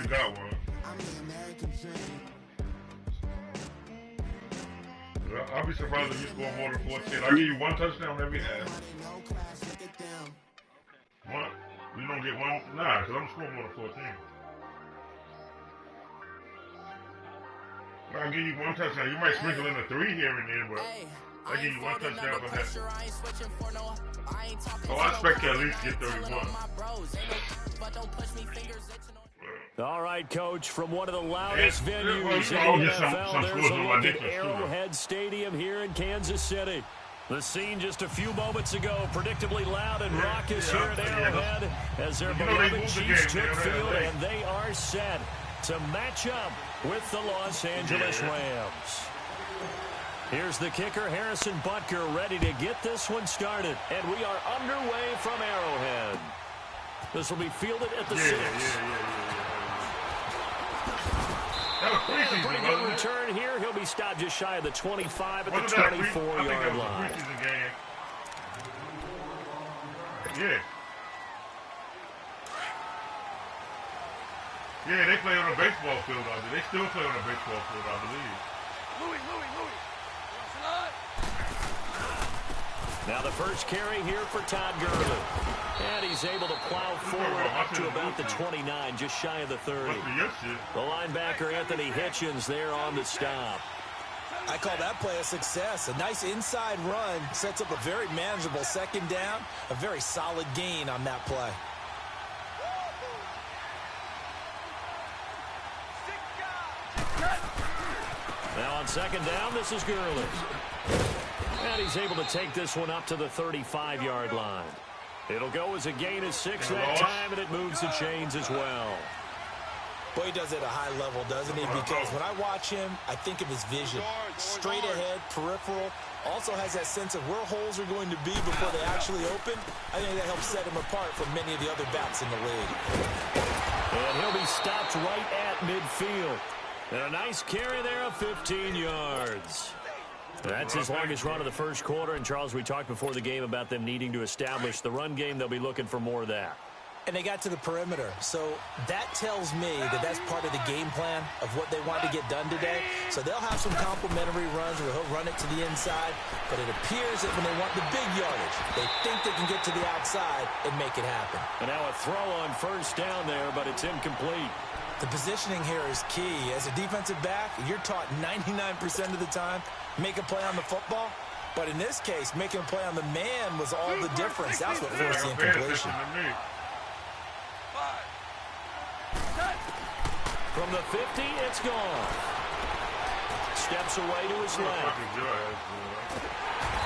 already got one. I'll be surprised if you score more than 14. I'll give you one touchdown every half. What? You don't get one? Nah, because I'm scoring more than 14. I'll give you one touchdown. You might sprinkle in a 3 here and there, but I'll give you one touchdown for that. Oh, I expect to at least get 31. All right, Coach, from one of the loudest venues in the NFL, there's a look at Arrowhead Stadium here in Kansas City. The scene just a few moments ago, predictably loud and raucous here at Arrowhead as their beloved Chiefs took field, and they are set to match up with the Los Angeles Rams. Here's the kicker, Harrison Butker, ready to get this one started, and we are underway from Arrowhead. This will be fielded at the 6. And a pretty good return here. He'll be stopped just shy of the 25 at the 24-yard line. Yeah, they play on a baseball field out there. They still play on a baseball field, I believe. Louis. Now the first carry here for Todd Gurley. And he's able to plow forward up to about the 29, just shy of the 30. The linebacker, Anthony Hitchens, there on the stop. I call that play a success. A nice inside run sets up a very manageable second down. A very solid gain on that play. Now on second down, this is Gurley. And he's able to take this one up to the 35-yard line. It'll go as a gain of 6 that time, and it moves the chains as well. Boy, he does it at a high level, doesn't he? Because when I watch him, I think of his vision. Straight ahead, peripheral. Also has that sense of where holes are going to be before they actually open. I think that helps set him apart from many of the other backs in the league. And he'll be stopped right at midfield. And a nice carry there of 15 yards. That's his longest run of the first quarter. And, Charles, we talked before the game about them needing to establish the run game. They'll be looking for more of that. And they got to the perimeter. So that tells me that that's part of the game plan of what they want to get done today. So they'll have some complimentary runs where he'll run it to the inside. But it appears that when they want the big yardage, they think they can get to the outside and make it happen. And now a throw on first down there, but it's incomplete. The positioning here is key. As a defensive back, you're taught 99% of the time, make a play on the football. But in this case, making a play on the man was all the difference. That's what forced the incompletion. From the 50, it's gone. Steps away to his left.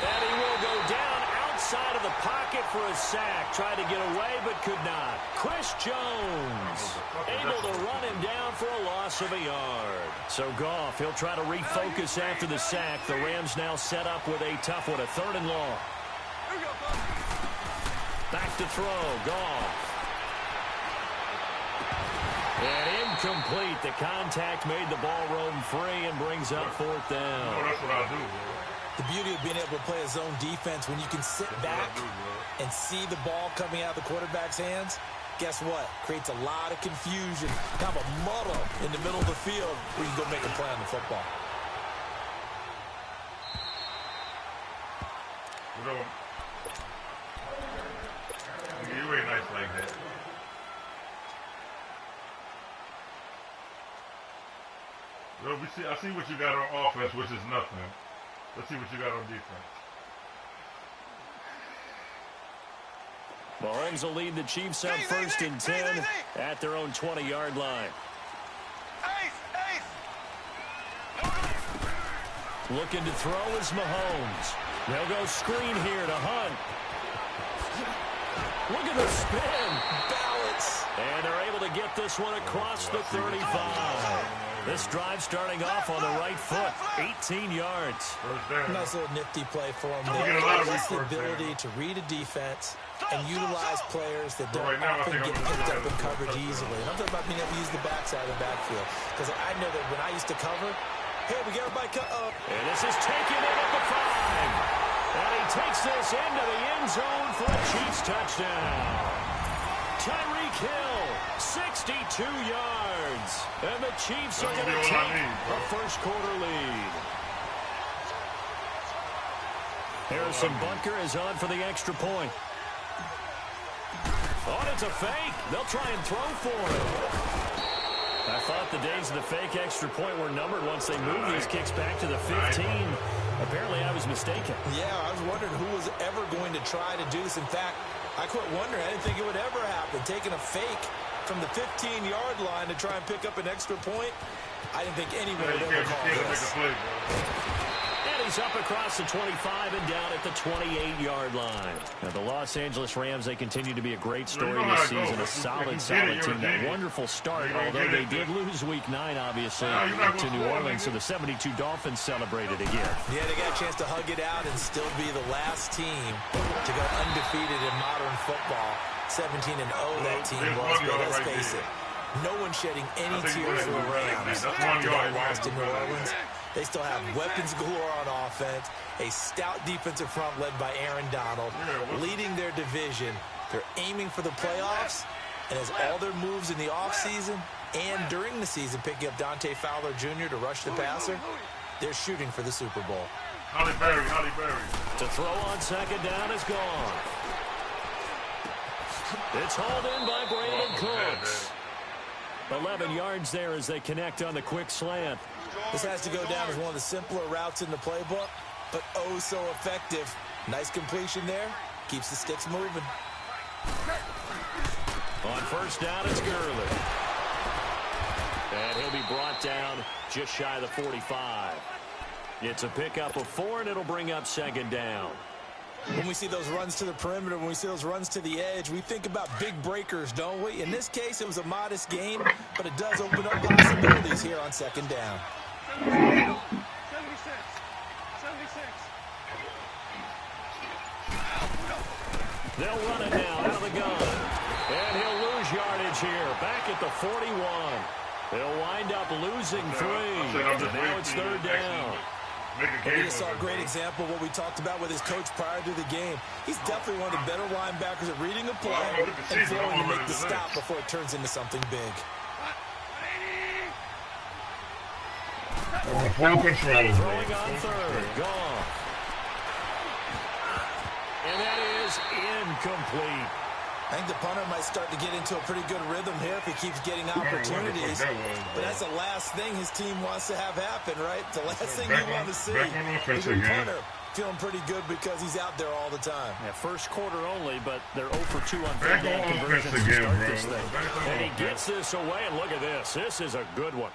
And he will go down outside of the pocket for a sack. Tried to get away, but could not. Chris Jones able to run him down for a loss of a yard. So Goff, he'll try to refocus after the sack. The Rams now set up with a tough one, a 3rd and long. Back to throw, Goff. And incomplete. The contact made the ball roam free and brings up 4th down. Oh, that's what I do, bro. The beauty of being able to play a zone defense when you can sit back and see the ball coming out of the quarterback's hands, guess what? Creates a lot of confusion, kind of a muddle in the middle of the field where you can go make a play on the football. You ain't nice like that. Well, I see what you got on offense, which is nothing. Let's see what you got on defense. Mahomes will lead the Chiefs up 1st and 10 at their own 20-yard line. Looking to throw is Mahomes. They'll go screen here to Hunt. Look at the spin. Balance. And they're able to get this one across the 35. This drive starting off on the right foot, 18 yards. Nice little nifty play for him there. It's the ability to read a defense and utilize players that don't often get picked up in coverage easily. And I'm talking about being able to use the backside of the backfield. Because I know that when I used to cover, hey, we got everybody cut up. And this is taken in at the 5. And he takes this into the end zone for a Chiefs touchdown. Tyreek Hill 62 yards. And the Chiefs are going to take a first-quarter lead. Harrison Butker is on for the extra point. Oh, it's a fake. They'll try and throw for it. I thought the days of the fake extra point were numbered once they moved these kicks back to the 15. Apparently, I was mistaken. Yeah, I was wondering who was ever going to try to do this. In fact, I quit wondering. I didn't think it would ever happen. Taking a fake from the 15-yard line to try and pick up an extra point, I didn't think anyone would ever call this. And he's up across the 25 and down at the 28-yard line. Now, the Los Angeles Rams, they continue to be a great story this season. A solid team. That wonderful start, although they did lose Week 9, obviously, to New Orleans. So the 72 Dolphins celebrated again. Yeah, they got a chance to hug it out and still be the last team to go undefeated in modern football. 17-0 that team was, but let's face it, no one shedding any tears for the Rams after that loss to New Orleans. They still have weapons galore on offense, a stout defensive front led by Aaron Donald, leading their division. They're aiming for the playoffs, and as all their moves in the offseason and during the season, picking up Dante Fowler Jr. to rush the passer, they're shooting for the Super Bowl. Holly Berry. To throw on second down is gone. It's hauled in by Brandon Cooks. 11 yards there as they connect on the quick slant. This has to go down as one of the simpler routes in the playbook, but oh so effective. Nice completion there. Keeps the sticks moving. On first down, it's Gurley. And he'll be brought down just shy of the 45. It's a pickup of 4, and it'll bring up second down. When we see those runs to the perimeter, when we see those runs to the edge, we think about big breakers, don't we? In this case, it was a modest gain, but it does open up possibilities here on second down. 76. They'll run it now out of the gun. And he'll lose yardage here. Back at the 41. They'll wind up losing 3. And now it's third down. And we just saw a great example of what we talked about with his coach prior to the game. He's definitely one of the better linebackers at reading a play and throwing to make the stop before it turns into something big. Full control. Throwing on third. Gone. And that is incomplete. I think the punter might start to get into a pretty good rhythm here if he keeps getting opportunities. But that's the last thing his team wants to have happen, right? The last thing you want to see is your punter feeling pretty good because he's out there all the time. Yeah, first quarter only, but they're 0 for 2 on third down conversions to start this thing. And he gets this away, and look at this. This is a good one.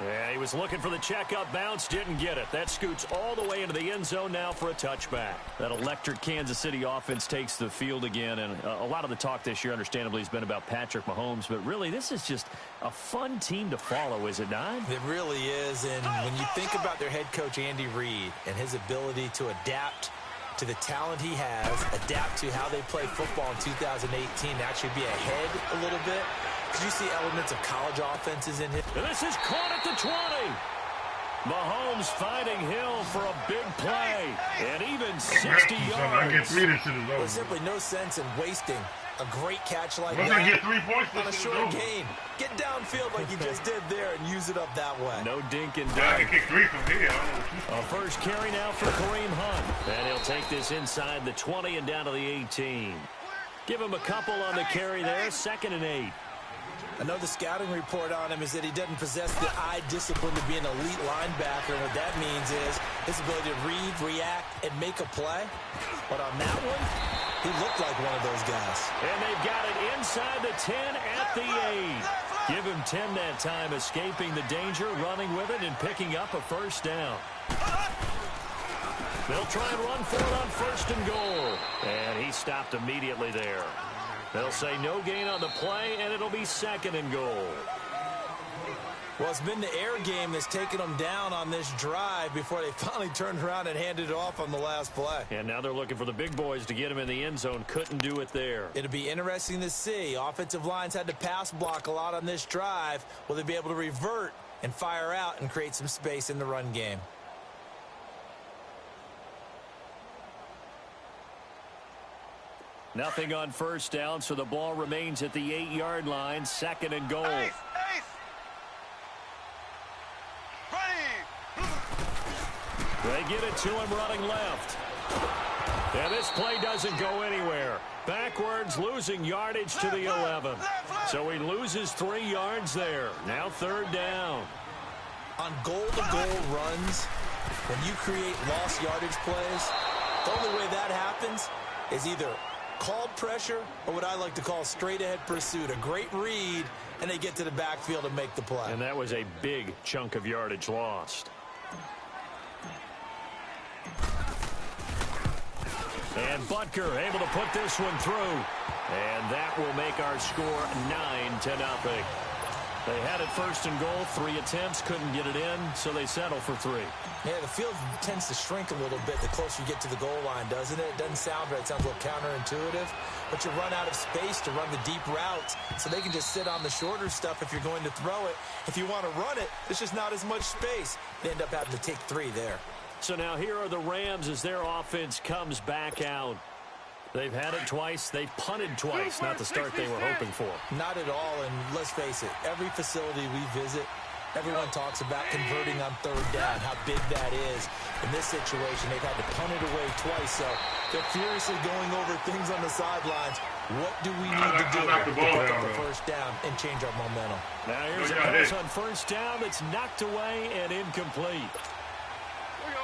Yeah, he was looking for the checkup bounce, didn't get it. That scoots all the way into the end zone now for a touchback. That electric Kansas City offense takes the field again, and a lot of the talk this year, understandably, has been about Patrick Mahomes, but really, this is just a fun team to follow, is it not? It really is, and when you think about their head coach, Andy Reid, and his ability to adapt to the talent he has, adapt to how they play football in 2018, actually be ahead a little bit. Did you see elements of college offenses in him? This is caught at the 20. Mahomes finding Hill for a big play. And even 60 yards. There's simply no sense in wasting a great catch like that on a short gain. Get downfield like you just did there and use it up that way. No dink and dunk. A first carry now for Kareem Hunt. And he'll take this inside the 20 and down to the 18. Give him a couple on the carry there. 2nd and 8. I know the scouting report on him is that he doesn't possess the eye discipline to be an elite linebacker. And what that means is his ability to read, react, and make a play. But on that one, he looked like one of those guys. And they've got it inside the 10 at the 8. Give him 10 that time, escaping the danger, running with it, and picking up a first down. They'll try and run for it on 1st and goal. And he stopped immediately there. They'll say no gain on the play, and it'll be 2nd and goal. Well, it's been the air game that's taken them down on this drive before they finally turned around and handed it off on the last play. And now they're looking for the big boys to get him in the end zone. Couldn't do it there. It'll be interesting to see. Offensive lines had to pass block a lot on this drive. Will they be able to revert and fire out and create some space in the run game? Nothing on first down, so the ball remains at the 8-yard line. 2nd and goal. They get it to him running left. And this play doesn't go anywhere. Backwards, losing yardage to the 11. So he loses 3 yards there. Now 3rd down. On goal-to-goal runs, when you create lost yardage plays, the only way that happens is either called pressure or what I like to call straight-ahead pursuit. A great read, and they get to the backfield and make the play. And that was a big chunk of yardage lost. And Butker able to put this one through. And that will make our score 9-0. They had it 1st and goal, 3 attempts, couldn't get it in, so they settle for 3. Yeah, the field tends to shrink a little bit the closer you get to the goal line, doesn't it? It doesn't sound right. It sounds a little counterintuitive. But you run out of space to run the deep routes, so they can just sit on the shorter stuff if you're going to throw it. If you want to run it, there's just not as much space. They end up having to take 3 there. So now here are the Rams as their offense comes back out. They've had it twice. They've punted twice. Not the start they were hoping for. Not at all, and let's face it, every facility we visit, everyone talks about converting on 3rd down, how big that is. In this situation, they've had to punt it away twice, so they're furiously going over things on the sidelines. What do we need to do to pick up the 1st down and change our momentum? Now here's a pass on 1st down that's knocked away and incomplete.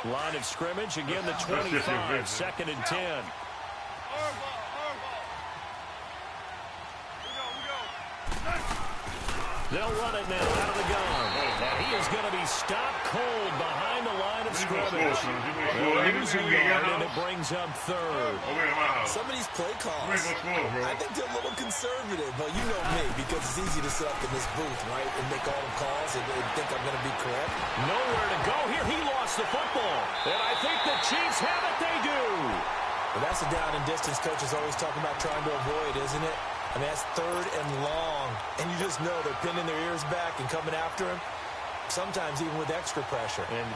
Line of scrimmage, again the 25, 2nd and 10. They'll run it now out of the gun. And he is going to be stopped cold behind the line of scrimmage. They'll lose a yard, and it brings up 3rd. Some of these play calls, I think they're a little conservative. Well, you know me, because it's easy to sit up in this booth, right, and make all the calls and think I'm going to be correct. Nowhere to go here. He lost the football. And I think the Chiefs have it. They do. Well, that's a down and distance coach is always talking about trying to avoid, isn't it? I mean, that's 3rd and long, and you just know they're pinning their ears back and coming after him, sometimes even with extra pressure. And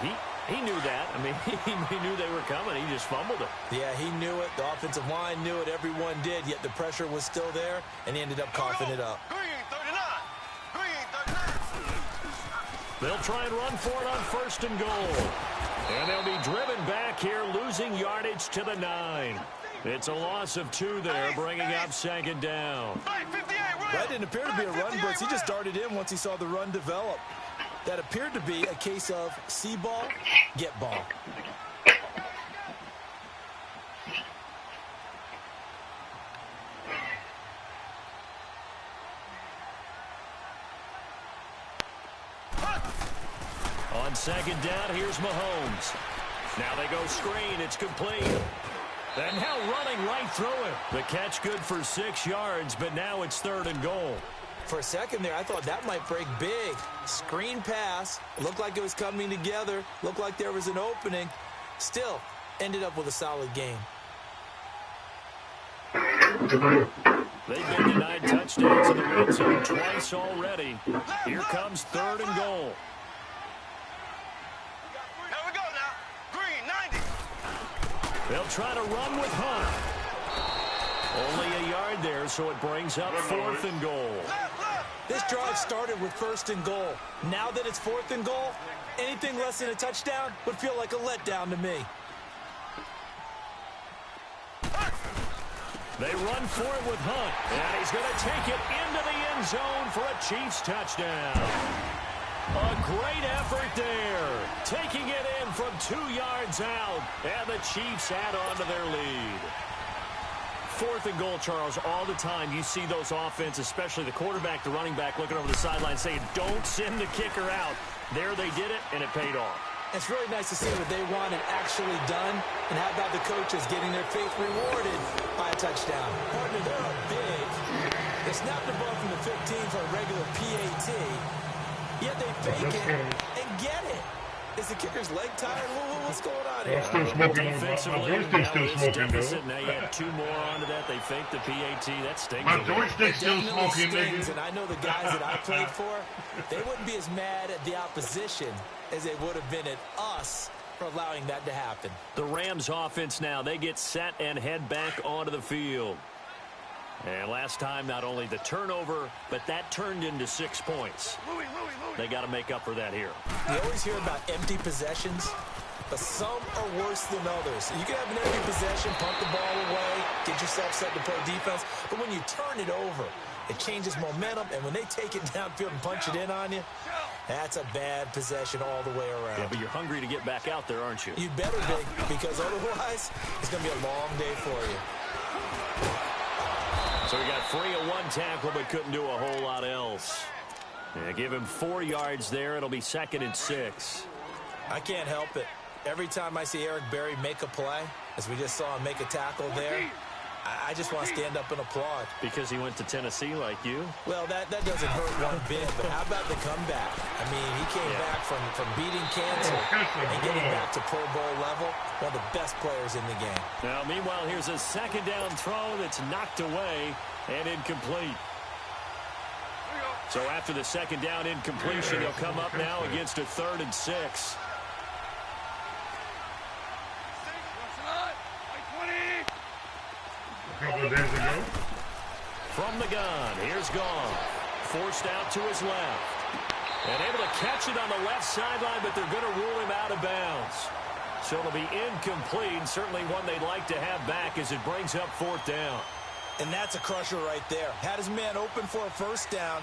he knew that. I mean, he knew they were coming. He just fumbled it. Yeah, he knew it. The offensive line knew it. Everyone did, yet the pressure was still there, and he ended up coughing it up. They'll try and run for it on 1st and goal. And they'll be driven back here, losing yardage to the 9. It's a loss of 2 there, bringing up 2nd down. That didn't appear to be a run blitz. He just darted in once he saw the run develop. That appeared to be a case of see ball, get ball. On 2nd down, here's Mahomes. Now they go screen. It's complete. And now running right through it. The catch good for 6 yards, but now it's 3rd and goal. For a second there, I thought that might break big. Screen pass. Looked like it was coming together. Looked like there was an opening. Still, ended up with a solid game. They've been denied touchdowns in the red zone twice already. Here comes 3rd and goal. They'll try to run with Hunt. Only a yard there, so it brings up 4th and goal. This drive started with 1st and goal. Now that it's 4th and goal, anything less than a touchdown would feel like a letdown to me. They run for it with Hunt, and he's going to take it into the end zone for a Chiefs touchdown. A great effort there, taking it in from 2 yards out, and the Chiefs add on to their lead. 4th and goal, Charles, all the time you see those offenses, especially the quarterback, the running back, looking over the sideline saying, don't send the kicker out. There they did it, and it paid off. It's really nice to see what they wanted actually done, and how about the coaches getting their faith rewarded by a touchdown. Partner, they're up big. They snapped the ball from the 15 for a regular PAT. Yet they fake it and get it. Is the kicker's leg tired? What's going on here? Defensively, now you add 2 more onto that. They fake the PAT. That stings. My joystick's still smoking, nigga. And I know the guys that I played for, they wouldn't be as mad at the opposition as they would have been at us for allowing that to happen. The Rams offense now, they get set and head back onto the field. And last time, not only the turnover, but that turned into 6 points. They got to make up for that here. You always hear about empty possessions, but some are worse than others. You can have an empty possession, punt the ball away, get yourself set to play defense, but when you turn it over, it changes momentum, and when they take it downfield and punch it in on you, that's a bad possession all the way around. Yeah, but you're hungry to get back out there, aren't you? You better be, because otherwise, it's going to be a long day for you. So he got free of one tackle, but couldn't do a whole lot else. Yeah, give him 4 yards there. It'll be 2nd and 6. I can't help it. Every time I see Eric Berry make a play, as we just saw him make a tackle there, I just want to stand up and applaud. Because he went to Tennessee like you? Well, that doesn't hurt one bit, but how about the comeback? I mean, he came back from beating cancer and getting back to Pro Bowl level. One of the best players in the game. Now, meanwhile, here's a 2nd down throw that's knocked away and incomplete. So after the 2nd down incompletion, he'll come up now against a 3rd and 6. From the gun, here's Goff. Forced out to his left. And able to catch it on the left sideline, but they're going to rule him out of bounds. So it'll be incomplete, certainly one they'd like to have back as it brings up 4th down. And that's a crusher right there. Had his man open for a 1st down,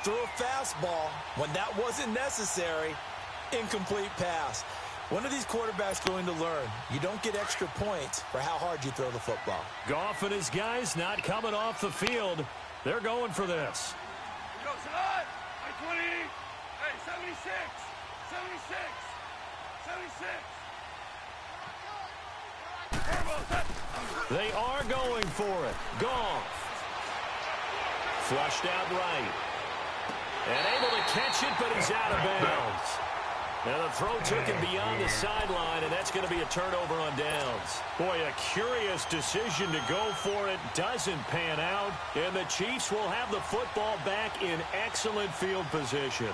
threw a fastball. When that wasn't necessary, incomplete pass. When are these quarterbacks going to learn? You don't get extra points for how hard you throw the football. Goff and his guys not coming off the field. They're going for this. Go, Salah! 20! Hey, 76! 76! 76! They are going for it. Goff. Flushed out right. And able to catch it, but he's out of bounds. Now the throw took him beyond the sideline, and that's going to be a turnover on downs. Boy, a curious decision to go for it. Doesn't pan out, and the Chiefs will have the football back in excellent field position.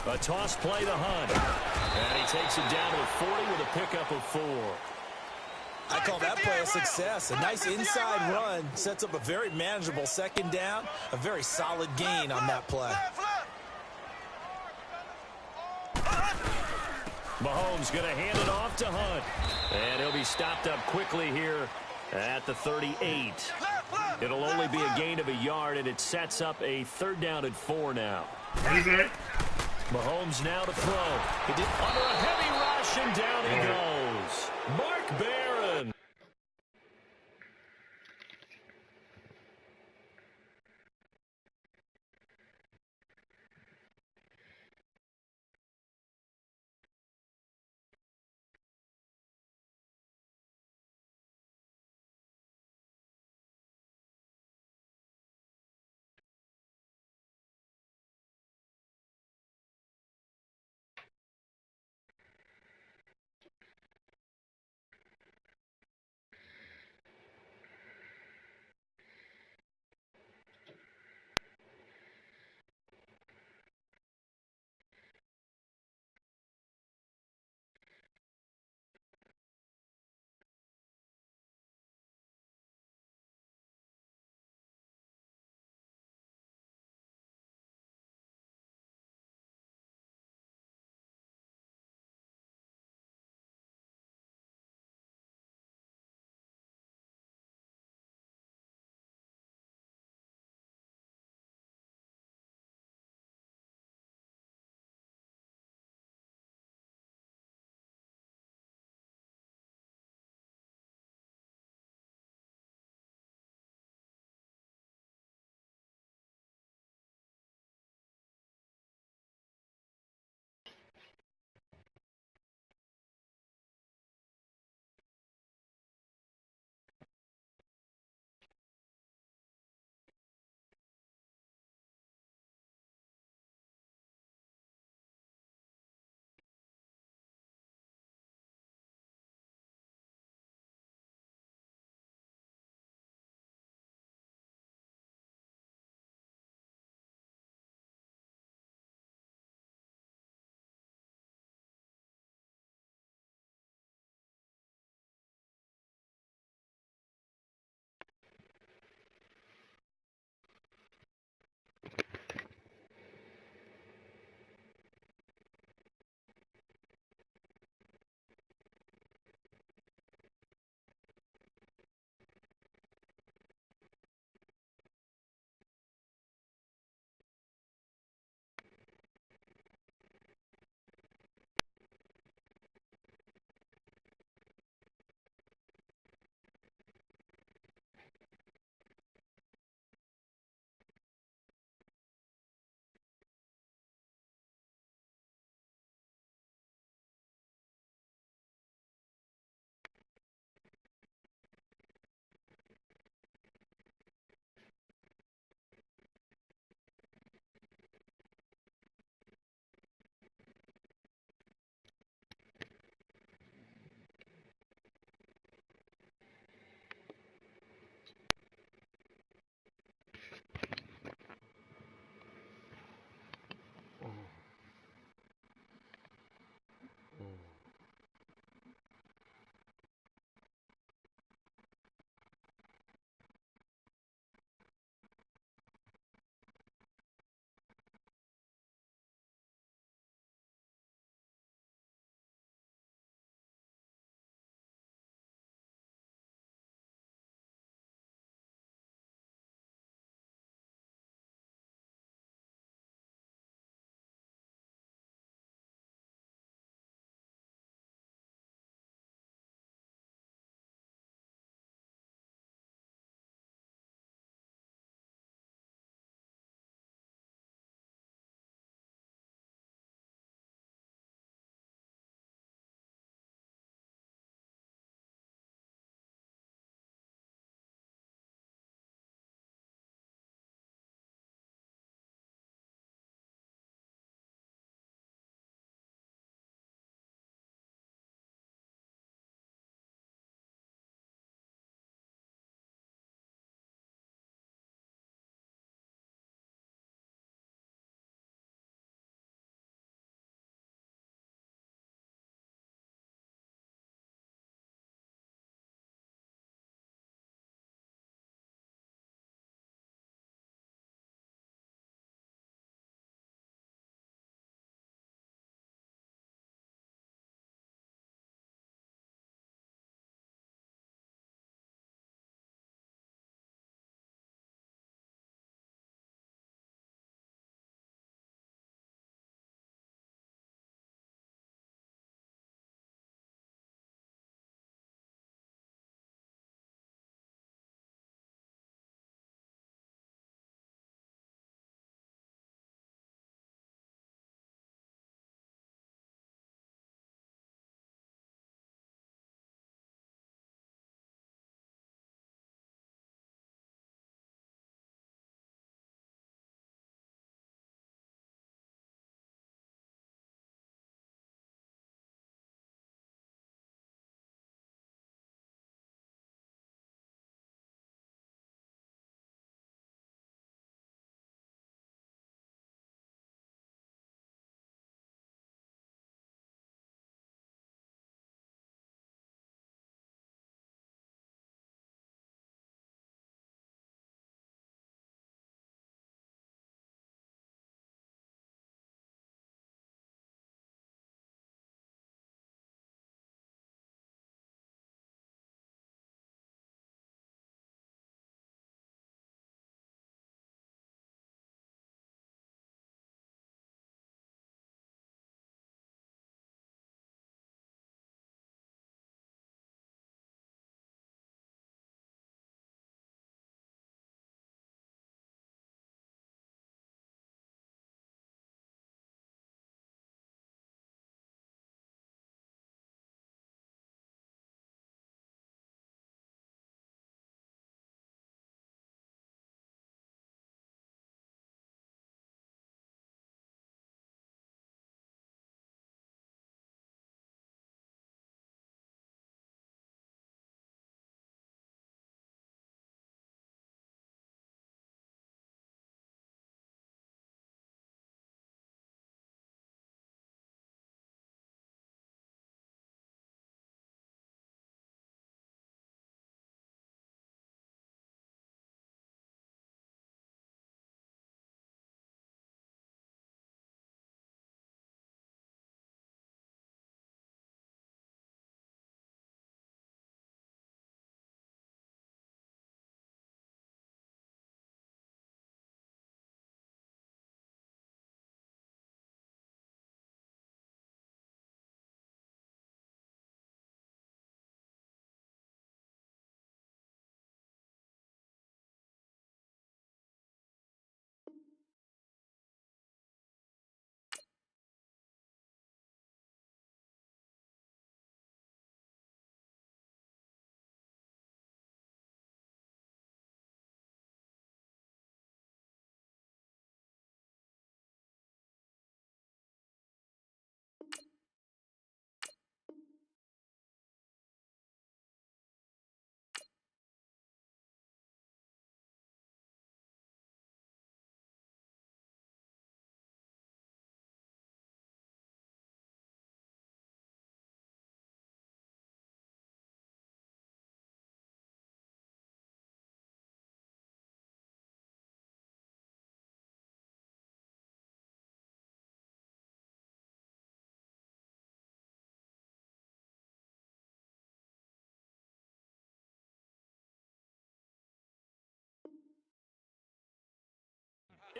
A toss play to Hunt. And he takes it down to the 40 with a pickup of 4. I call that play a success. A nice inside run sets up a very manageable 2nd down. A very solid gain on that play. Mahomes going to hand it off to Hunt. And he'll be stopped up quickly here at the 38. It'll only be a gain of a yard, and it sets up a 3rd down and 4 now. Mahomes now to throw. He did under a heavy rush, and down he goes. Mark Barron.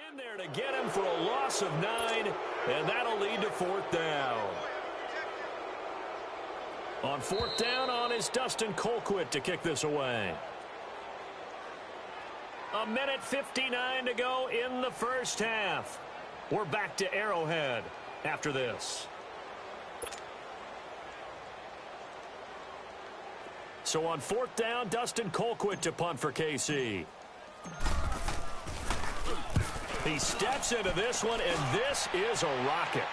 in there to get him for a loss of 9, and that'll lead to 4th down. On 4th down is Dustin Colquitt to kick this away. 1:59 to go in the first half. We're back to Arrowhead after this. So on 4th down, Dustin Colquitt to punt for KC. He steps into this one, and this is a rocket.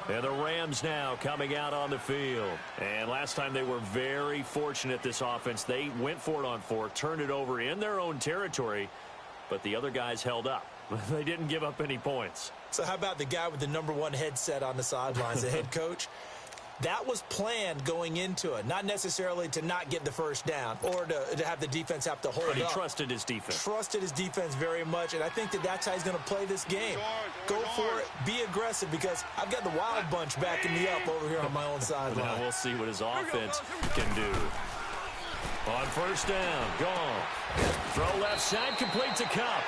And the Rams now coming out on the field. And last time they were very fortunate, this offense. They went for it on 4, turned it over in their own territory, but the other guys held up. They didn't give up any points. So how about the guy with the #1 headset on the sidelines, the head coach? That was planned going into it, not necessarily to not get the first down or to have the defense have to hold up. But he trusted his defense. Trusted his defense very much, and I think that's how he's going to play this game. Go for it. Be aggressive, because I've got the wild bunch backing me up over here on my own sideline. Now we'll see what his offense can do. On 1st down, gone. Throw left side, complete to Cup.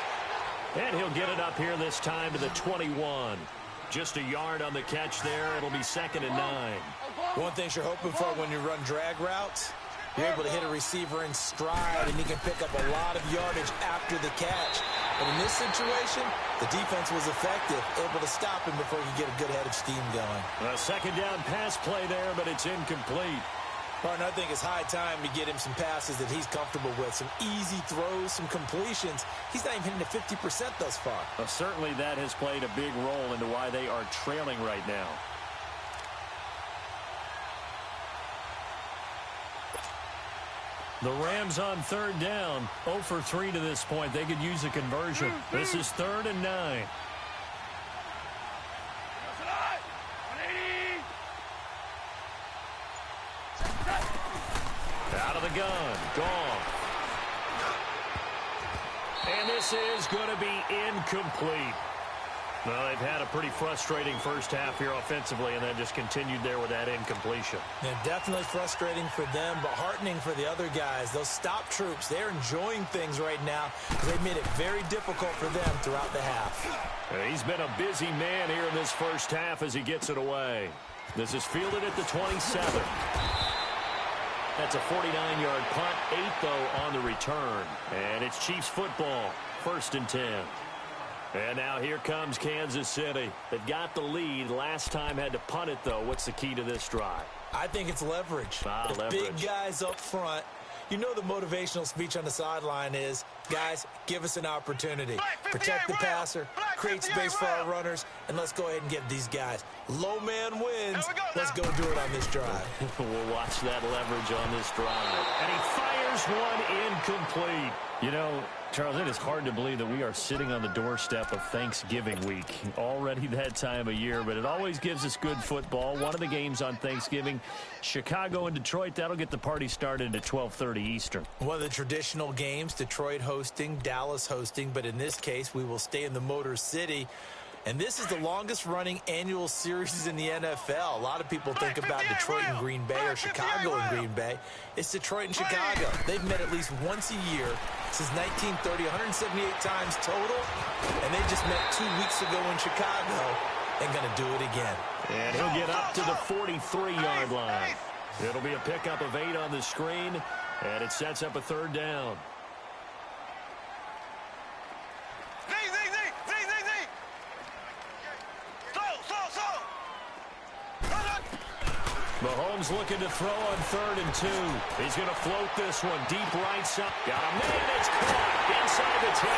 And he'll get it up here this time to the 21. Just a yard on the catch there. It'll be 2nd and 9. One thing you're hoping for when you run drag routes, you're able to hit a receiver in stride, and he can pick up a lot of yardage after the catch. But in this situation, the defense was effective, able to stop him before he could get a good head of steam going. A 2nd down pass play there, but it's incomplete. Partner, I think it's high time to get him some passes that he's comfortable with, some easy throws, some completions. He's not even hitting the 50% thus far. Well, certainly that has played a big role into why they are trailing right now. The Rams on 3rd down, 0 for 3 to this point. They could use a conversion. This is 3rd and 9. Out of the gun, gone. And this is going to be incomplete. Well, they've had a pretty frustrating first half here offensively, and then just continued there with that incompletion. Yeah, definitely frustrating for them, but heartening for the other guys. Those stop troops, they're enjoying things right now because they've made it very difficult for them throughout the half. He's been a busy man here in this first half as he gets it away. This is fielded at the 27. That's a 49-yard punt, 8, though, on the return. And it's Chiefs football, 1st and 10. And now here comes Kansas City. They've got the lead. Last time had to punt it, though. What's the key to this drive? I think it's leverage. Leverage. Big guys up front. You know the motivational speech on the sideline is, guys, give us an opportunity. Protect the passer, create space for our runners, and let's go ahead and get these guys. Low man wins. Let's go do it on this drive. We'll watch that leverage on this drive. And he fires one incomplete. You know, Charles, it is hard to believe that we are sitting on the doorstep of Thanksgiving week. Already that time of year, but it always gives us good football. One of the games on Thanksgiving, Chicago and Detroit, that'll get the party started at 12:30 Eastern. One of the traditional games, Detroit hosting, Dallas hosting, but in this case, we will stay in the Motor City. And this is the longest-running annual series in the NFL. A lot of people think about Detroit and Green Bay or Chicago and Green Bay. It's Detroit and Chicago. They've met at least once a year since 1930, 178 times total. And they just met 2 weeks ago in Chicago and going to do it again. And he'll get up to the 43-yard line. It'll be a pickup of 8 on the screen, and it sets up a 3rd down. Mahomes looking to throw on 3rd and 2. He's going to float this one deep right side. Got a man. It's caught inside the 10.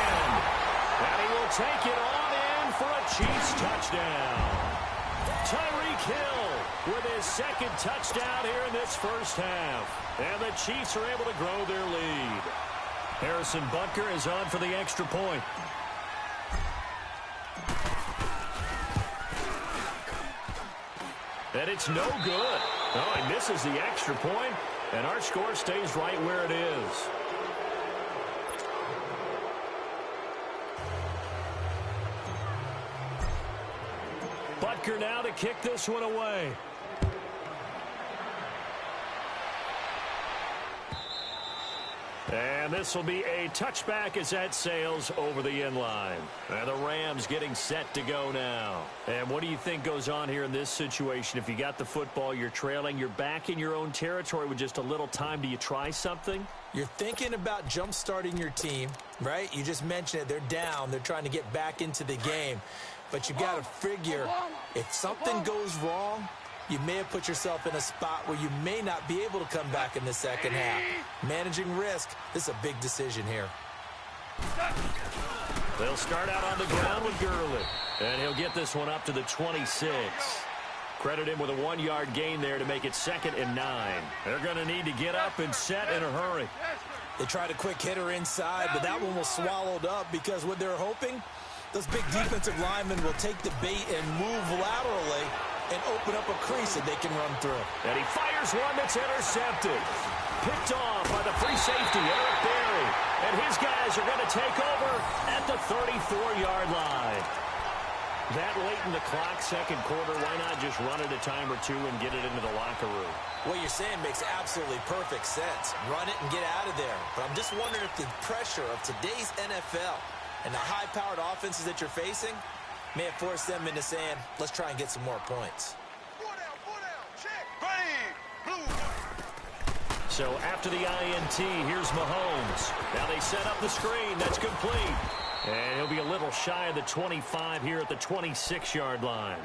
And he will take it on in for a Chiefs touchdown. Tyreek Hill with his 2nd touchdown here in this first half. And the Chiefs are able to grow their lead. Harrison Butker is on for the extra point. And it's no good. Oh, he misses the extra point, and our score stays right where it is. Butker now to kick this one away. And this will be a touchback as that sails over the end line. And the Rams getting set to go now. And what do you think goes on here in this situation? If you got the football, you're trailing, you're back in your own territory with just a little time. Do you try something? You're thinking about jump-starting your team, right? You just mentioned it. They're down. They're trying to get back into the game. But you got to figure if something goes wrong, you may have put yourself in a spot where you may not be able to come back in the second half. Managing risk, this is a big decision here. They'll start out on the ground with Gurley. And he'll get this one up to the 26. Credit him with a 1-yard gain there to make it 2nd and 9. They're going to need to get up and set in a hurry. They tried a quick hitter inside, but that one was swallowed up because what they're hoping, those big defensive linemen will take the bait and move laterally and open up a crease that they can run through. And he fires one that's intercepted. Picked off by the free safety, Eric Berry. And his guys are going to take over at the 34-yard line. That late in the clock, second quarter, why not just run it a time or two and get it into the locker room? What you're saying makes absolutely perfect sense. Run it and get out of there. But I'm just wondering if the pressure of today's NFL and the high-powered offenses that you're facing may have forced them into saying, let's try and get some more points. So after the INT, here's Mahomes. Now they set up the screen. That's complete. And he'll be a little shy of the 25 here at the 26-yard line.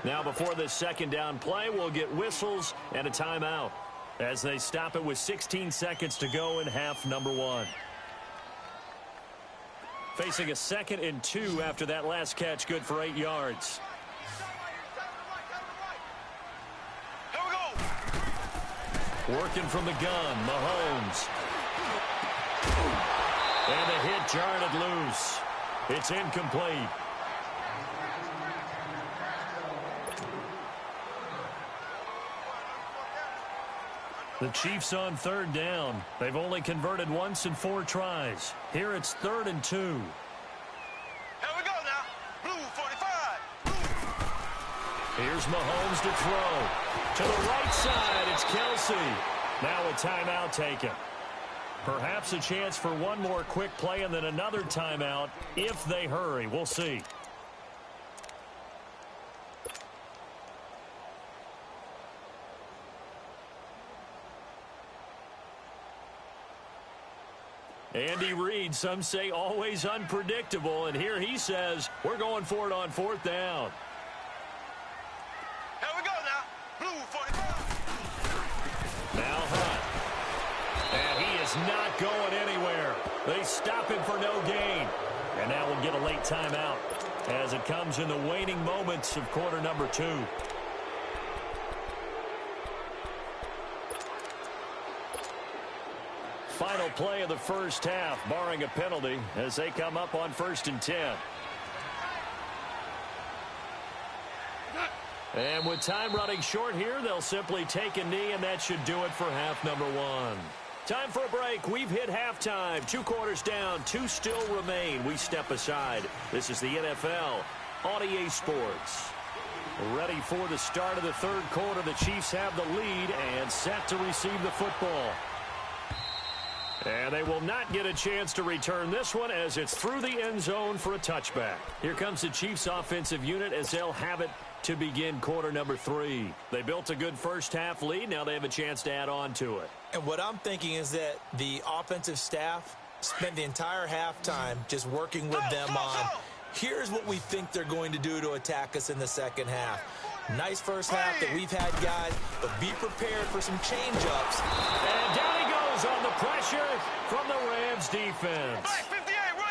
Now before this second down play, we'll get whistles and a timeout as they stop it with 16 seconds to go in half number 1. Facing a 2nd and 2 after that last catch, good for 8 yards. Here we go. Working from the gun, Mahomes. And the hit jarred it loose. It's incomplete. The Chiefs on 3rd down. They've only converted once in 4 tries. Here it's 3rd and 2. Here we go now. Blue 45. Here's Mahomes to throw. To the right side, it's Kelsey. Now a timeout taken. Perhaps a chance for one more quick play and then another timeout if they hurry. We'll see. Andy Reid, some say always unpredictable, and here he says, we're going for it on 4th down. Here we go now. Blue 45. Now Hunt. And he is not going anywhere. They stop him for no gain. And now we'll get a late timeout as it comes in the waning moments of quarter number 2. Final play of the first half, barring a penalty, as they come up on 1st and 10. And with time running short here, they'll simply take a knee, and that should do it for half number 1. Time for a break. We've hit halftime. 2 quarters down, 2 still remain. We step aside. This is the NFL on EA Sports. Ready for the start of the 3rd quarter. The Chiefs have the lead and set to receive the football. And they will not get a chance to return this one as it's through the end zone for a touchback. Here comes the Chiefs offensive unit as they'll have it to begin quarter number 3. They built a good first half lead. Now they have a chance to add on to it. And what I'm thinking is that the offensive staff spent the entire halftime just working with them on, here's what we think they're going to do to attack us in the second half. Nice first half that we've had, guys, but be prepared for some change-ups. And down he goes on the pressure from the Rams defense.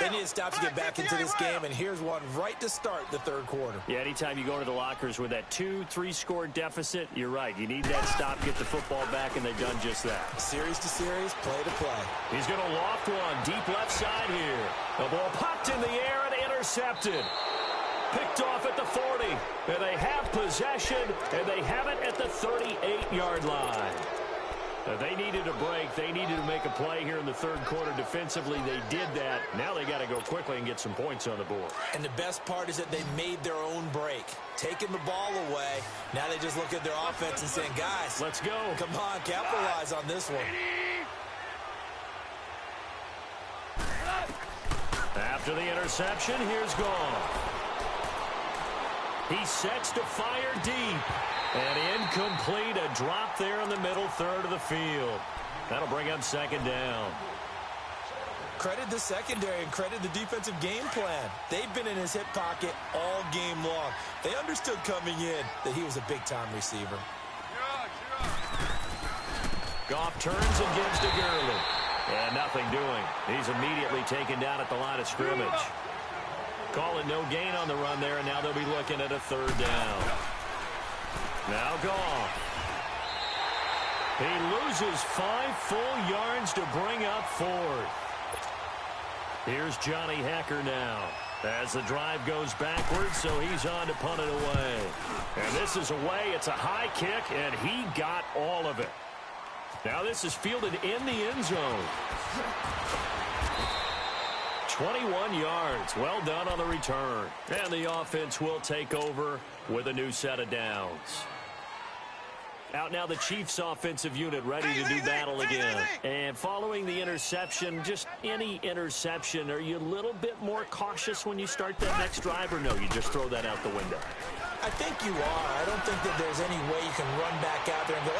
They need to stop to get back into this game, and here's one right to start the 3rd quarter. Yeah, anytime you go to the lockers with that 2-3 score deficit, you're right. You need that stop, get the football back, and they've done just that. Series to series, play to play. He's going to loft one deep left side here. The ball popped in the air and intercepted. Picked off at the 40. And they have possession, and they have it at the 38-yard line. They needed a break. They needed to make a play here in the 3rd quarter. Defensively, they did that. Now they got to go quickly and get some points on the board. And the best part is that they made their own break. Taking the ball away. Now they just look at their offense and saying, guys, let's go. Come on, capitalize on this one. After the interception, here's Goff. He sets to fire deep. And incomplete, a drop there in the middle third of the field. That'll bring up second down. Credit the secondary and credit the defensive game plan. They've been in his hip pocket all game long. They understood coming in that he was a big-time receiver. Goff turns and gives to Gurley. And nothing doing. He's immediately taken down at the line of scrimmage. Calling no gain on the run there, and now they'll be looking at a third down. Now Goff. He loses 5 full yards to bring up fourth. Here's Johnny Hecker now. As the drive goes backwards, so he's on to punt it away. And this is away. It's a high kick, and he got all of it. Now this is fielded in the end zone. 21 yards. Well done on the return. And the offense will take over with a new set of downs. Out now the Chiefs offensive unit ready to do battle again. And following the interception, just any interception, are you a little bit more cautious when you start that next drive, or no, you just throw that out the window? I think you are. I don't think that there's any way you can run back out there and go,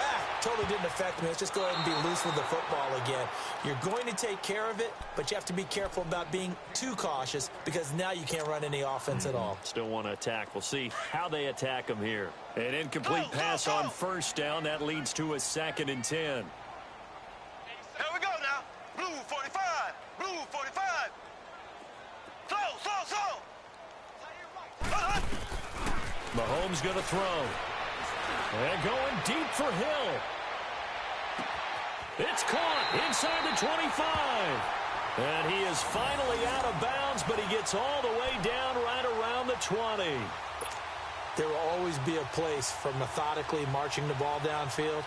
totally didn't affect me. Let's just go ahead and be loose with the football again. You're going to take care of it, but you have to be careful about being too cautious because now you can't run any offense at all. Still want to attack. We'll see how they attack them here. An incomplete pass on first down. That leads to a 2nd and 10. Here we go now. Blue 45. Blue 45. Slow. Mahomes going to throw. And going deep for Hill. It's caught inside the 25. And he is finally out of bounds, but he gets all the way down right around the 20. There will always be a place for methodically marching the ball downfield.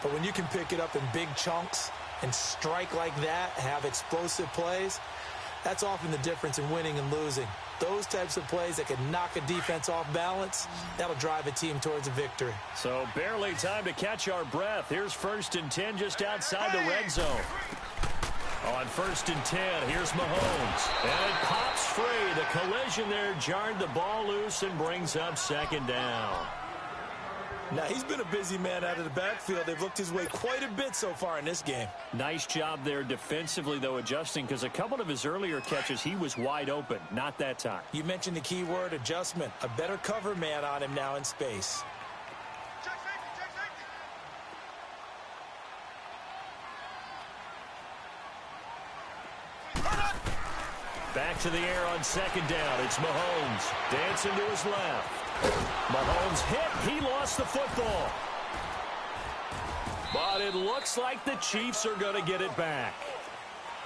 But when you can pick it up in big chunks and strike like that, have explosive plays, that's often the difference in winning and losing. Those types of plays that can knock a defense off balance, that'll drive a team towards a victory. So barely time to catch our breath. Here's 1st and 10 just outside the red zone. On 1st and 10, here's Mahomes. And it pops free. The collision there jarred the ball loose and brings up 2nd down. Now, he's been a busy man out of the backfield. They've looked his way quite a bit so far in this game. Nice job there defensively, though, adjusting, because a couple of his earlier catches, he was wide open. Not that time. You mentioned the key word, adjustment. A better cover man on him now in space. Back to the air on 2nd down. It's Mahomes. Dancing to his left. Mahomes hit. He lost the football. But it looks like the Chiefs are going to get it back.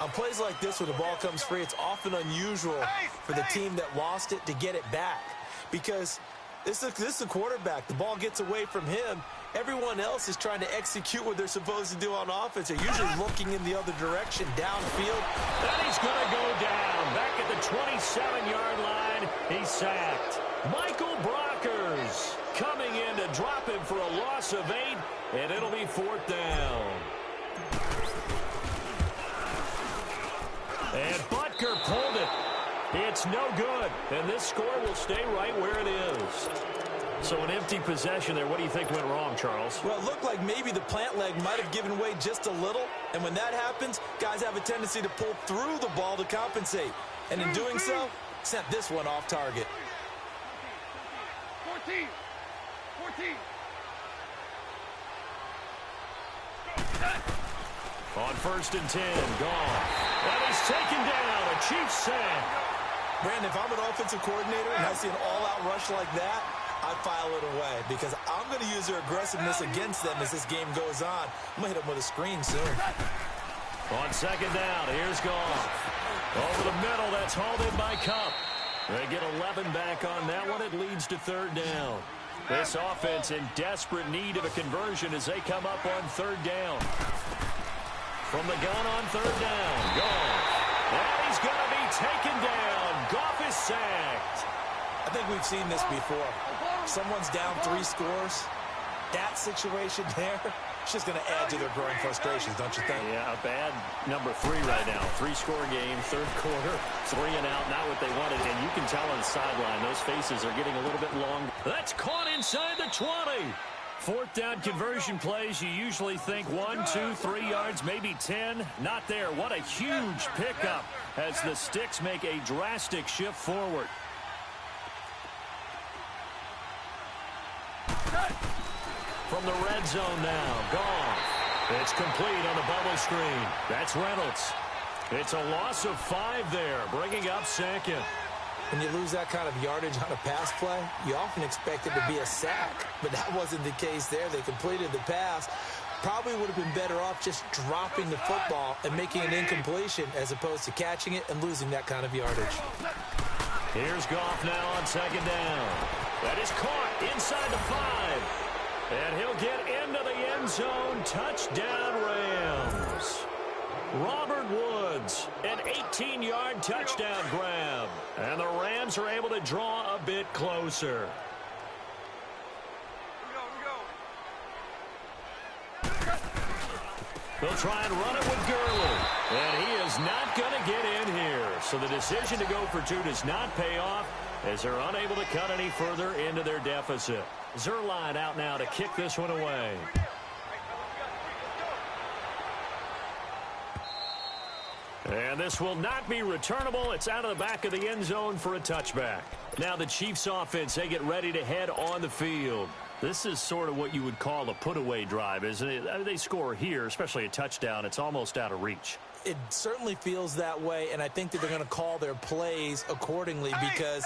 On plays like this where the ball comes free, it's often unusual for the team that lost it to get it back. Because this is a quarterback. The ball gets away from him. Everyone else is trying to execute what they're supposed to do on offense. They're usually looking in the other direction, downfield. And he's going to go down. Back at the 27-yard line, he's sacked. Michael Brockers coming in to drop him for a loss of 8, and it'll be 4th down. And Butker pulled it. It's no good, and this score will stay right where it is. So an empty possession there. What do you think went wrong, Charles? Well, it looked like maybe the plant leg might have given way just a little. And when that happens, guys have a tendency to pull through the ball to compensate. And in doing so, sent this one off target. 14. On 1st and 10, gone. And he's taken down. A Chiefs sack. Brandon, if I'm an offensive coordinator and I see an all-out rush like that, I file it away because I'm going to use their aggressiveness against them as this game goes on. I'm going to hit them with a screen soon. On 2nd down, here's Goff. Over the middle, that's hauled in by Kupp. They get 11 back on that one. It leads to 3rd down. This offense in desperate need of a conversion as they come up on 3rd down. From the gun on 3rd down, Goff. And he's going to be taken down. Goff is sacked. I think we've seen this before. Someone's down 3 scores. That situation there, It's just going to add to their growing frustrations, don't you think? Yeah, a bad number 3 right now. 3-score game, third quarter, 3 and out, not what they wanted. And you can tell on the sideline, those faces are getting a little bit longer. That's caught inside the 20. Fourth down conversion plays, you usually think 1, 2, 3 yards, maybe 10. Not there. What a huge pickup as the Sticks make a drastic shift forward. From the red zone now, Goff. It's complete on the bubble screen. That's Reynolds. It's a loss of 5 there, bringing up second. When you lose that kind of yardage on a pass play, you often expect it to be a sack. But that wasn't the case there. They completed the pass. Probably would have been better off just dropping the football and making an incompletion as opposed to catching it and losing that kind of yardage. Here's Goff now on second down. That is caught inside the 5. And he'll get into the end zone. Touchdown, Rams. Robert Woods, an 18-yard touchdown grab. And the Rams are able to draw a bit closer. They'll try and run it with Gurley. And he is not going to get in here. So the decision to go for 2 does not pay off as they're unable to cut any further into their deficit. Zerline out now to kick this one away. And this will not be returnable. It's out of the back of the end zone for a touchback. Now the Chiefs offense, they get ready to head on the field. This is sort of what you would call a put-away drive, isn't it? They score here, especially a touchdown. It's almost out of reach. It certainly feels that way, and I think that they're going to call their plays accordingly because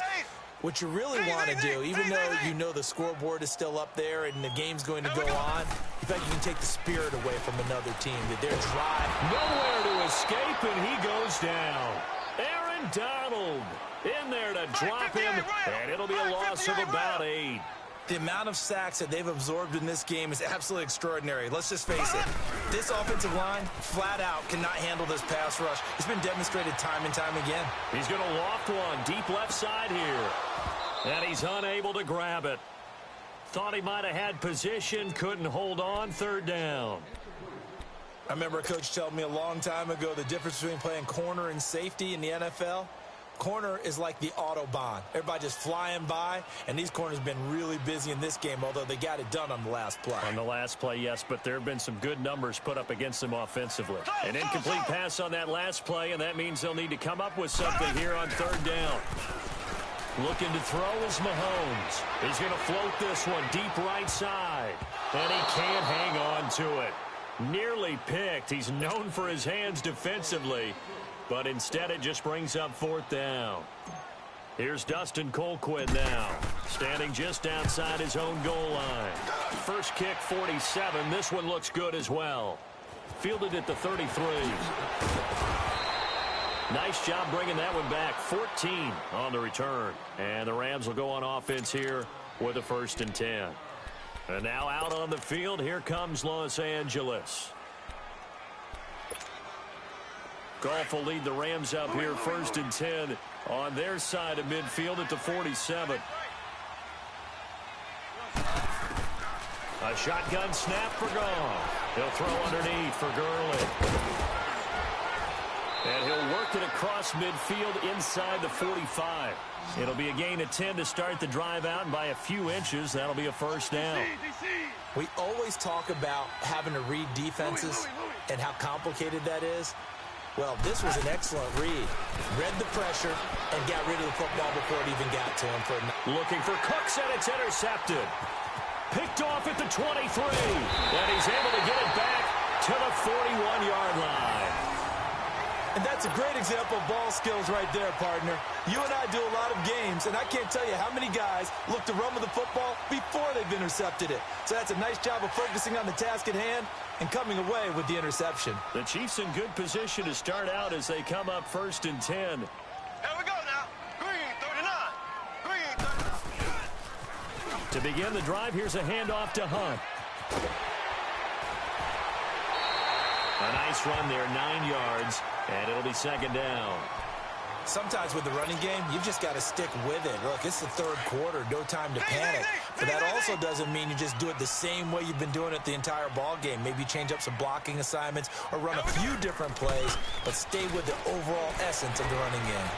what you really want to do, even though you know the scoreboard is still up there and the game's going to go on, in fact, you can take the spirit away from another team. That their drive. Nowhere to escape, and he goes down. Aaron Donald in there to drop him, and it'll be a loss of about 8. The amount of sacks that they've absorbed in this game is absolutely extraordinary. Let's just face it. This offensive line, flat out, cannot handle this pass rush. It's been demonstrated time and time again. He's going to loft one deep left side here. And he's unable to grab it. Thought he might have had position, couldn't hold on, third down. I remember a coach telling me a long time ago the difference between playing corner and safety in the NFL. Corner is like the Autobahn. Everybody just flying by, and these corners have been really busy in this game, although they got it done on the last play. On the last play, yes, but there have been some good numbers put up against them offensively. An incomplete pass on that last play, and that means they'll need to come up with something here on third down. Looking to throw is Mahomes. He's going to float this one deep right side, and he can't hang on to it. Nearly picked. He's known for his hands defensively, but instead it just brings up fourth down. Here's Dustin Colquitt now, standing just outside his own goal line. First kick, 47. This one looks good as well. Fielded at the 33. Nice job bringing that one back. 14 on the return. And the Rams will go on offense here with a 1st and 10. And now out on the field, here comes Los Angeles. Goff will lead the Rams up here, 1st and 10 on their side of midfield at the 47. A shotgun snap for Goff. He'll throw underneath for Gurley. And he'll work it across midfield inside the 45. It'll be a gain of 10 to start the drive out, and by a few inches, that'll be a 1st down. We always talk about having to read defenses and how complicated that is. Well, this was an excellent read. Read the pressure and got rid of the football before it even got to him. Looking for Cooks, and it's intercepted. Picked off at the 23. And he's able to get it back to the 41-yard line. And that's a great example of ball skills right there, partner. You and I do a lot of games, and I can't tell you how many guys look to run with the football before they've intercepted it. So that's a nice job of focusing on the task at hand and coming away with the interception. The Chiefs in good position to start out as they come up 1st and 10. Here we go now. Green 39. Green 39. To begin the drive, here's a handoff to Hunt. A nice run there, 9 yards, and it'll be 2nd down. Sometimes with the running game, you've just got to stick with it. Look, it's the third quarter, no time to panic. But that also doesn't mean you just do it the same way you've been doing it the entire ball game. Maybe change up some blocking assignments or run a few different plays, but stay with the overall essence of the running game.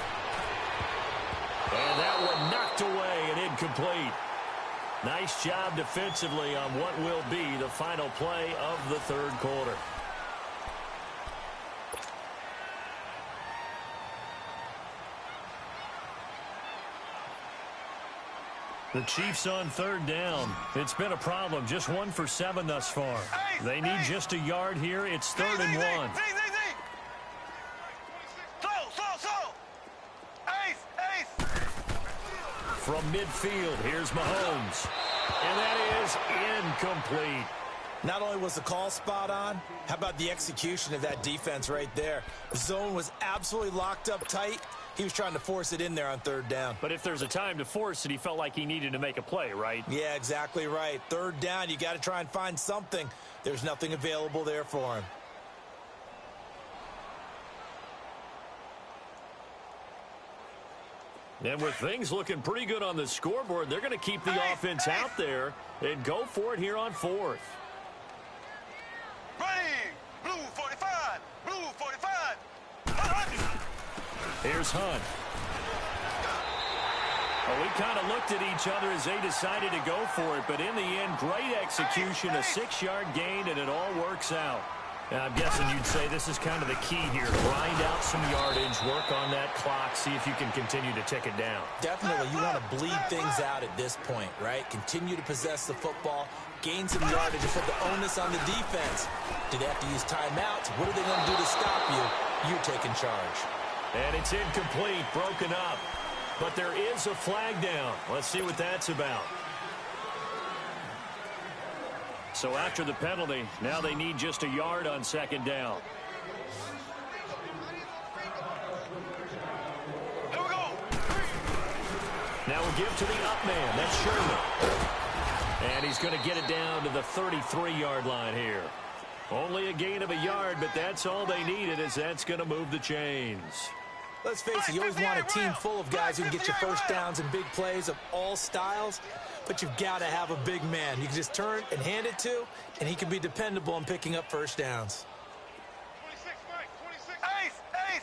And that one knocked away and incomplete. Nice job defensively on what will be the final play of the third quarter. The Chiefs on third down. It's been a problem. Just 1 for 7 thus far. They need just a yard here. It's 3rd and 1. From midfield, here's Mahomes. And that is incomplete. Not only was the call spot on, how about the execution of that defense right there? The zone was absolutely locked up tight. He was trying to force it in there on third down. But if there's a time to force it, he felt like he needed to make a play, right? Yeah, exactly right. Third down, you got to try and find something. There's nothing available there for him. And with things looking pretty good on the scoreboard, they're going to keep the offense out there and go for it here on 4th. Ready! Blue 45! Blue 45! Here's Hunt. Well, we kind of looked at each other as they decided to go for it, but in the end, great execution, a 6-yard gain, and it all works out. And I'm guessing you'd say this is kind of the key here. Grind out some yardage, work on that clock, see if you can continue to tick it down. Definitely, you want to bleed things out at this point, right? Continue to possess the football, gain some yardage, and put the onus on the defense. Do they have to use timeouts? What are they going to do to stop you? You're taking charge. And it's incomplete, broken up. But there is a flag down. Let's see what that's about. So after the penalty, now they need just a yard on 2nd down. Here we go! Now we'll give to the up man. That's Sherman. And he's going to get it down to the 33-yard line here. Only a gain of a yard, but that's all they needed, as that's going to move the chains. Let's face it, you always want a team full of guys who can get you first downs and big plays of all styles, but you've got to have a big man you can just turn and hand it to, and he can be dependable in picking up first downs. 26, Mike, 26. Ace!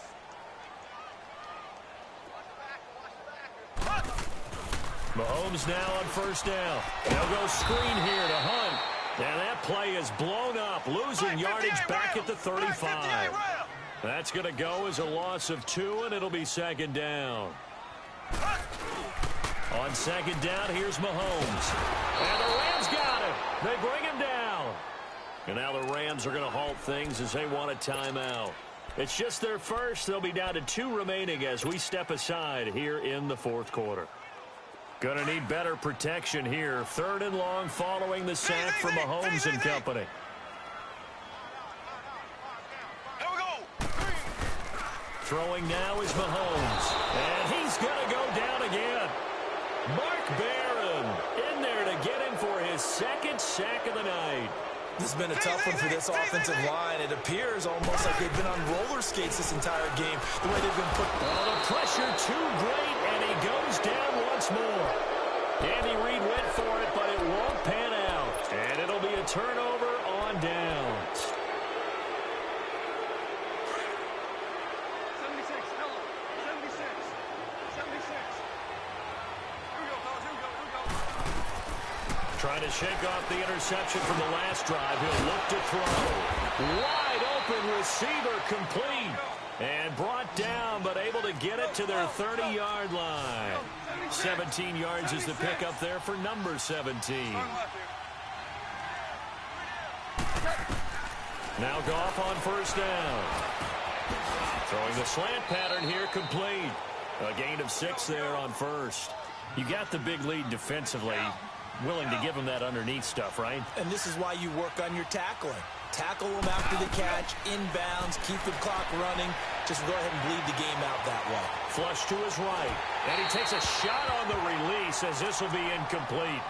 Mahomes now on 1st down. They'll go screen here to Hunt. And that play is blown up, losing yardage back at the 35. That's going to go as a loss of 2, and it'll be 2nd down. On 2nd down, here's Mahomes. And the Rams got him. They bring him down. And now the Rams are going to halt things as they want a timeout. It's just their first. They'll be down to 2 remaining as we step aside here in the 4th quarter. Going to need better protection here. 3rd and long following the sack from Mahomes and company. Throwing now is Mahomes. And he's going to go down again. Mark Barron in there to get him for his 2nd sack of the night. This has been a tough one for this offensive line. It appears almost like they've been on roller skates this entire game, the way they've been put. Oh, the pressure too great, and he goes down once more. Andy Reid went for it, but it won't pan out. And it'll be a turnover on downs. Trying to shake off the interception from the last drive. He'll look to throw. Wide open receiver complete. And brought down, but able to get it to their 30-yard line. 17 yards is the pickup there for number 17. Now Goff on 1st down. Throwing the slant pattern here complete. A gain of 6 there on 1st. You got the big lead defensively. Willing to give him that underneath stuff, right? And this is why you work on your tackling. Tackle him after the catch, inbounds, keep the clock running. Just go ahead and bleed the game out that way. Flush to his right. And he takes a shot on the release as this will be incomplete.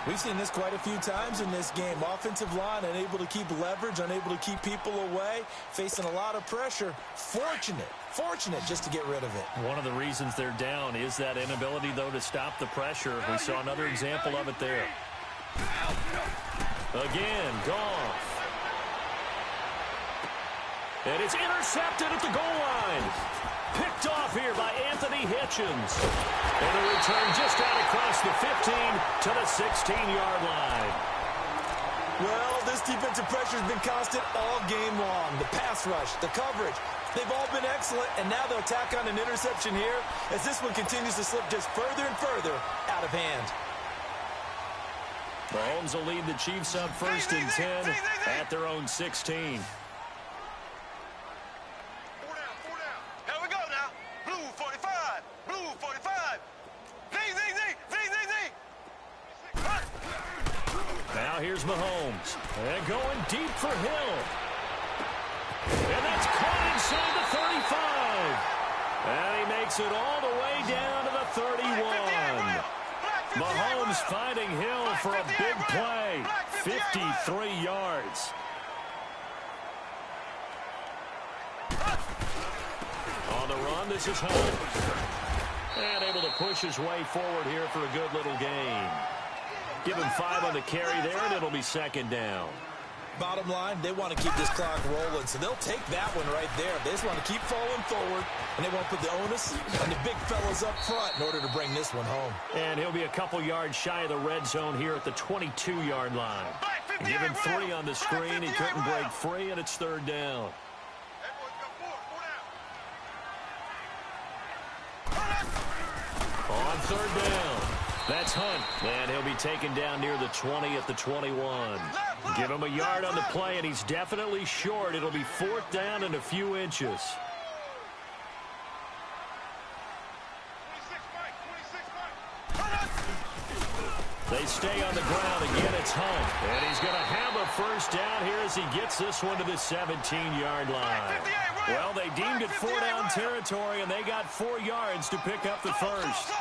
We've seen this quite a few times in this game. Offensive line unable to keep leverage, unable to keep people away, facing a lot of pressure. Fortunate Fortunate just to get rid of it. One of the reasons they're down is that inability, though, to stop the pressure. We saw another example of it there. Again, Goff. And it's intercepted at the goal line. Picked off here by Anthony Hitchens. And a return just out across the 15 to the 16-yard line. Well, this defensive pressure has been constant all game long. The pass rush, the coverage, they've all been excellent, and now they'll tack on an interception here as this one continues to slip just further and further out of hand. Mahomes will lead the Chiefs up 1st and 10 at their own 16. Here's Mahomes. And going deep for Hill. And that's caught inside the 35. And he makes it all the way down to the 31. Mahomes finding Hill for a big play. 53 yards. On the run, this is Hunt. And able to push his way forward here for a good little gain. Give him 5 on the carry there, and it'll be 2nd down. Bottom line, they want to keep this clock rolling, so they'll take that one right there. They just want to keep falling forward, and they won't put the onus on the big fellas up front in order to bring this one home. And he'll be a couple yards shy of the red zone here at the 22-yard line. And give him 3 on the screen. He couldn't break free, and it's 3rd down. On 3rd down. That's Hunt, and he'll be taken down near the 20 at the 21. Give him a yard on the play, and he's definitely short. It'll be 4th down and a few inches. They stay on the ground. Again, it's Hunt, and he's going to have a 1st down here as he gets this one to the 17-yard line. Well, they deemed it 4-down territory, and they got 4 yards to pick up the 1st.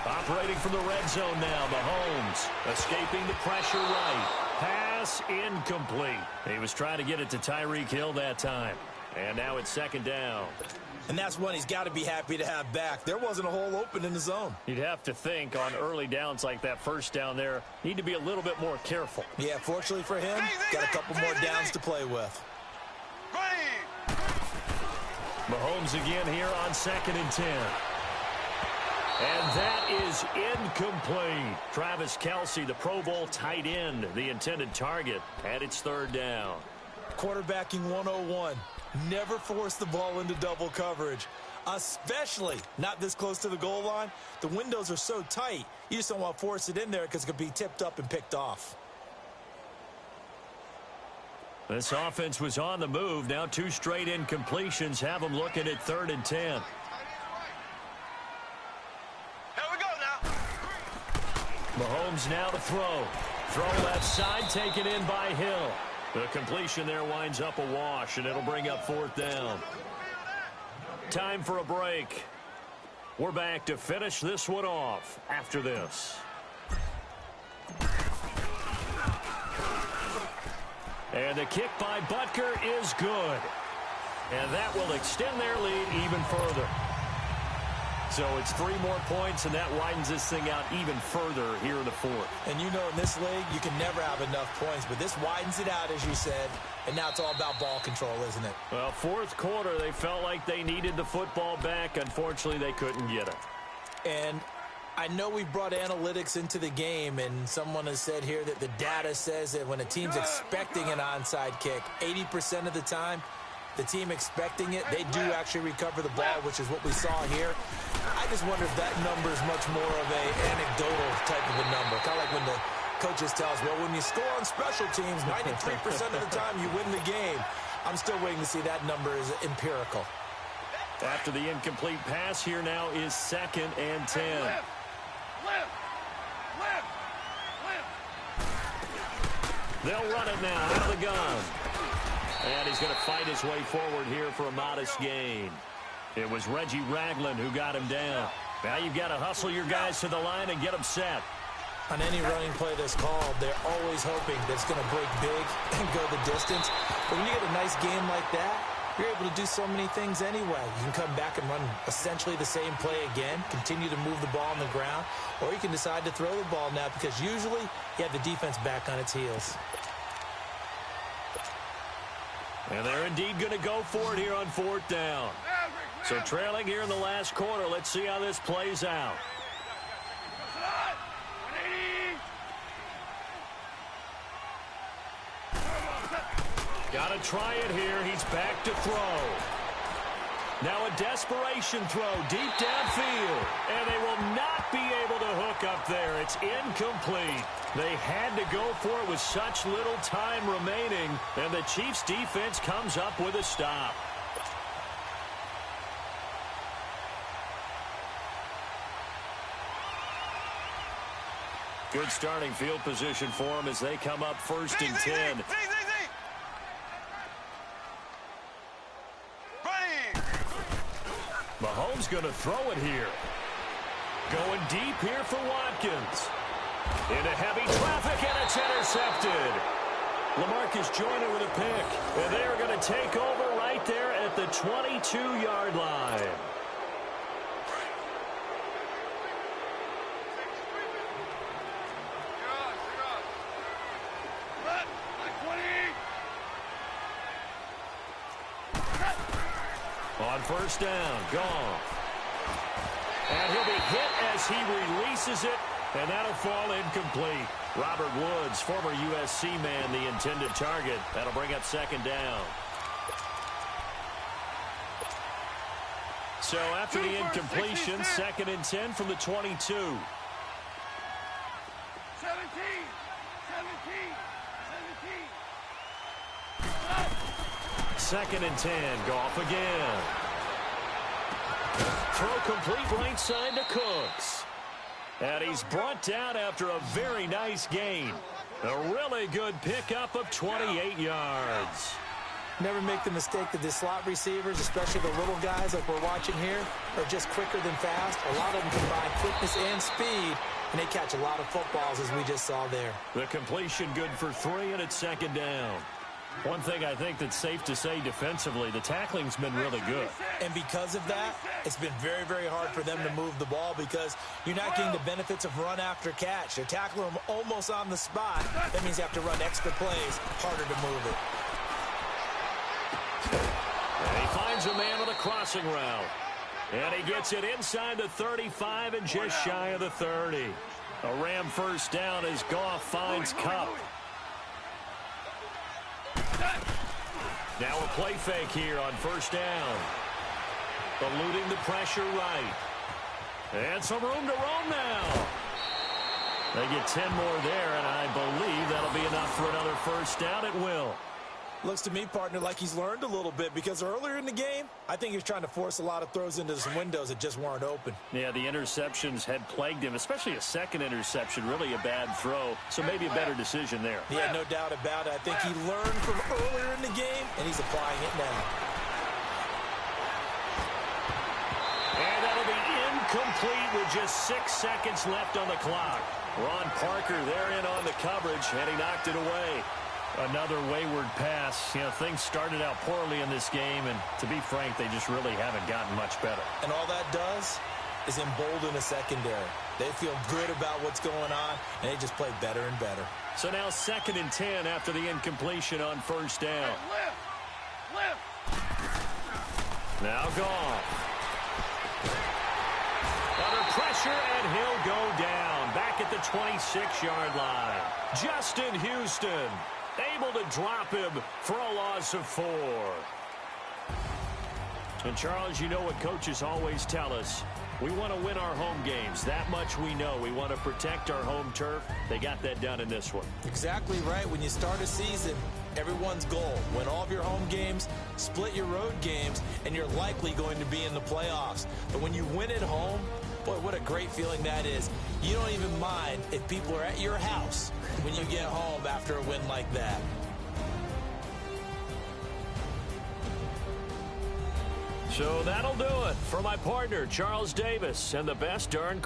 Operating from the red zone now, Mahomes escaping the pressure right. Pass incomplete. He was trying to get it to Tyreek Hill that time. And now it's 2nd down. And that's one he's got to be happy to have back. There wasn't a hole open in the zone. You'd have to think on early downs like that 1st down there, need to be a little bit more careful. Yeah, fortunately for him, got a couple more downs to play with. Mahomes again here on 2nd and 10. And that is incomplete. Travis Kelce, the Pro Bowl tight end, the intended target, and it's 3rd down. Quarterbacking 101. Never force the ball into double coverage, especially not this close to the goal line. The windows are so tight, you just don't want to force it in there because it could be tipped up and picked off. This offense was on the move. Now 2 straight incompletions have them looking at 3rd and 10. Mahomes now to throw. Throw left side, taken in by Hill. The completion there winds up a wash, and it'll bring up 4th down. Time for a break. We're back to finish this one off after this. And the kick by Butker is good. And that will extend their lead even further. So it's 3 more points, and that widens this thing out even further here in the 4th. And you know in this league, you can never have enough points, but this widens it out, as you said, and now it's all about ball control, isn't it? Well, 4th quarter, they felt like they needed the football back. Unfortunately, they couldn't get it. And I know we brought analytics into the game, and someone has said here that the data says that when a team's expecting an onside kick, 80% of the time, the team expecting it, they do actually recover the ball, which is what we saw here. I just wonder if that number is much more of a anecdotal type of a number. Kind of like when the coaches tell us, well, when you score on special teams, 93% of the time you win the game. I'm still waiting to see that number is empirical. After the incomplete pass, here now is 2nd and 10. They'll run it now out of the gun. And he's going to fight his way forward here for a modest gain. It was Reggie Ragland who got him down. Now you've got to hustle your guys to the line and get them set. On any running play that's called, they're always hoping that it's going to break big and go the distance. But when you get a nice game like that, you're able to do so many things anyway. You can come back and run essentially the same play again, continue to move the ball on the ground, or you can decide to throw the ball now because usually you have the defense back on its heels. And they're indeed going to go for it here on 4th down. So trailing here in the last quarter, let's see how this plays out. Got to try it here. He's back to throw. Now a desperation throw deep downfield. And they will not be able to hook up there. It's incomplete. They had to go for it with such little time remaining. And the Chiefs defense comes up with a stop. Good starting field position for them as they come up 1st and 10. Mahomes going to throw it here. Going deep here for Watkins. Into heavy traffic, and it's intercepted. LaMarcus Joyner with a pick. And they're going to take over right there at the 22-yard line. On 1st down, gone. And he'll be hit as he releases it, and that'll fall incomplete. Robert Woods, former USC man, the intended target. That'll bring up 2nd down. So after the incompletion, 2nd and 10 from the 22. 17. 2nd and 10. Goff again. Throw complete right side to Cooks. And he's brought down after a very nice gain. A really good pickup of 28 yards. Never make the mistake that the slot receivers, especially the little guys like we're watching here, are just quicker than fast. A lot of them combine quickness and speed, and they catch a lot of footballs as we just saw there. The completion good for 3, and it's 2nd down. One thing I think that's safe to say defensively, the tackling's been really good. And because of that, it's been very, very hard for them to move the ball because you're not getting the benefits of run after catch. You're tackling them almost on the spot. That means you have to run extra plays, harder to move it. And he finds a man with a crossing route. And he gets it inside the 35 and just shy of the 30. A Ram 1st down as Goff finds Kupp. Now a play fake here on 1st down. Eluding the pressure right. And some room to roam now. They get 10 more there, and I believe that'll be enough for another 1st down. It will. Looks to me, partner, like he's learned a little bit because earlier in the game, I think he was trying to force a lot of throws into some windows that just weren't open. Yeah, the interceptions had plagued him, especially a 2nd interception, really a bad throw, so maybe a better decision there. Yeah, no doubt about it. I think he learned from earlier in the game, and he's applying it now. And that'll be incomplete with just 6 seconds left on the clock. Ron Parker there in on the coverage, and he knocked it away. Another wayward pass. You know, things started out poorly in this game, and to be frank, they just really haven't gotten much better. And all that does is embolden the secondary. They feel good about what's going on, and they just play better and better. So now 2nd and 10 after the incompletion on 1st down. Now Goff. Under pressure, and he'll go down. Back at the 26-yard line. Justin Houston able to drop him for a loss of 4. And, Charles, you know what coaches always tell us. We want to win our home games. That much we know. We want to protect our home turf. They got that done in this one. Exactly right. When you start a season, everyone's goal, win all of your home games, split your road games, and you're likely going to be in the playoffs. But when you win at home, boy, what a great feeling that is. You don't even mind if people are at your house when you get home after a win like that. So that'll do it for my partner, Charles Davis, and the best darn